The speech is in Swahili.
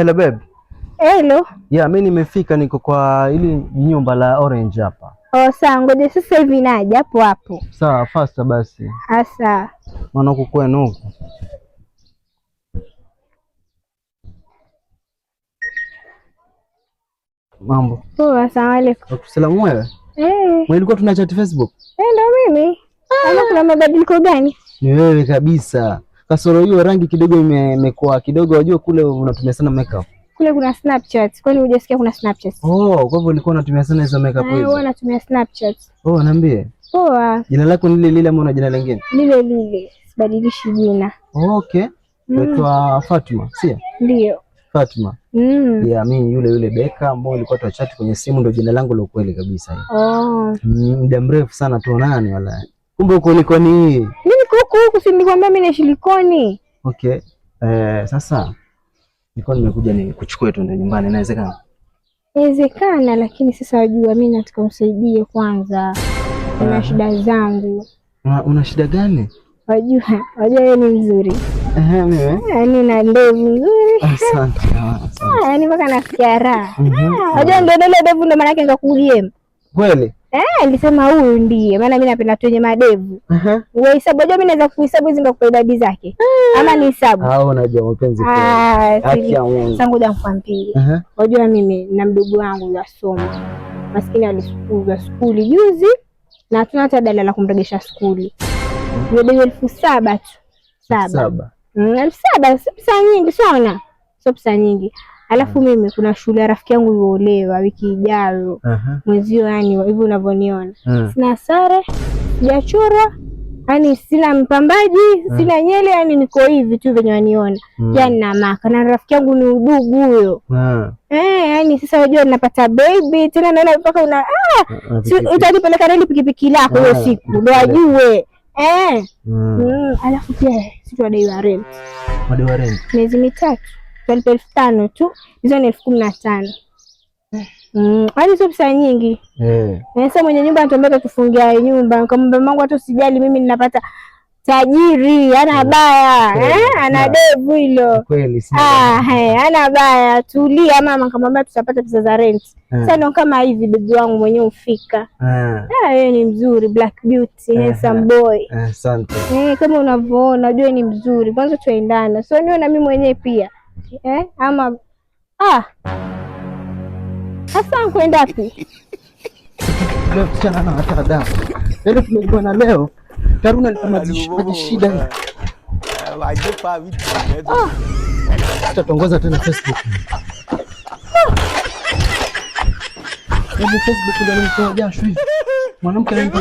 Hello babe. Hello. Yeah, mimi nimefika, niko kwa ili nyumba la Orange hapa. Oh, sawa, ngoja sasa hivi naja hapo hapo. Sawa, faster basi. Asa. Maana huko kwenu huko. Mambo. Poa, asalamu alaykum. Salamu wewe. Ilikuwa tuna chat Facebook. Ndio mimi. Ama kuna mabadiliko gani? Ni wewe kabisa. Kasoro hiyo rangi kidogo imekuwa kidogo, unajua kule unatumia sana makeup. Kule kuna Snapchat. Kwani hujasikia kuna Snapchat? Oh, kwa hivyo ulikuwa unatumia sana hizo makeup hizo. Wewe unatumia Snapchat. Oh, niambie. Poa. Jina lako ni lile lile ama una jina lingine? Lile lile. Sibadilishi jina. Okay. Naitwa Fatma, si? Ndio. Fatma. Yeah, mimi yule Beka ambao ulikuwa tuachati kwenye simu ndio jina langu la kweli kabisa hili. Oh. Muda mrefu sana tuonani wala. Kumbe uko Likoni hii. Mimi niko huku, si nilikwambia mimi naishi Likoni. Okay. Sasa nilikuwa nimekuja nikuchukue tu nyumbani, inawezekana? Inawezekana, lakini sasa wajua mimi nataka usaidie kwanza. Kuna shida zangu. Una shida gani? Wajua wewe ni mzuri. Mimi. Yaani na ndevu nzuri. Asante. Yaani mpaka nasikia raha. Wajua ndio ile ndevu ndio maana yake ngakujie. Kweli? Nilisema huyu ndiye maana mimi napenda tu wenye madevu. Wewe hesabu, wajua mimi naweza kuhesabu hizo ngakupa idadi zake. Ama ni hesabu. Unajua mapenzi kweli. Haki ya Mungu. Sasa ngoja nikwambie. Wajua mimi na mdogo wangu yasoma. Maskini alisukuzwa skuli juzi na tuna hata dala la kumregesha skuli. Ndio 7,000 tu. 7. 7,000 si pesa nyingi sana. Sio pesa nyingi. Alafu mimi kuna shule ya rafiki yangu yuolewa wiki ijayo. Mwezio yani hivyo unavyoniona. Sina sare, sijachorwa, yani sina mpambaji, sina nyele, yani niko hivi tu venye waniona. Yani na maka na rafiki yangu ni udugu huyo. Yani sasa wajua ninapata baby tena naona mpaka utanipeleka reli pikipiki lako hiyo siku ndio ajue. Alafu pia sisi wadaiwa rent. Wadaiwa rent. Miezi mitatu. 12,500 tu. Hizo ni 15,000. Hadi sio pesa nyingi. Sasa mwenye nyumba anatuambia tufungia nyumba. Nikamwambia mangu hata usijali, mimi ninapata tajiri, ana baya. Ana devu hilo. Kweli si. Ana baya. Tulia mama, nikamwambia tutapata pesa za rent. Sasa ndio kama hivi bibi wangu mwenyewe ufika. Yeye ni mzuri, black beauty, handsome boy. Asante. Kama unavyoona, unajua ni mzuri. Kwanza tuendane. So niona mimi mwenyewe pia. Ama sasa kwenda wapi? Leo tena na watada. Leo tumekuwa leo. Taruna ni shida. Wajipa vitu. Tutatongoza tena Facebook. Facebook ndio ni kwa jasho hivi. Mwanamke ananipa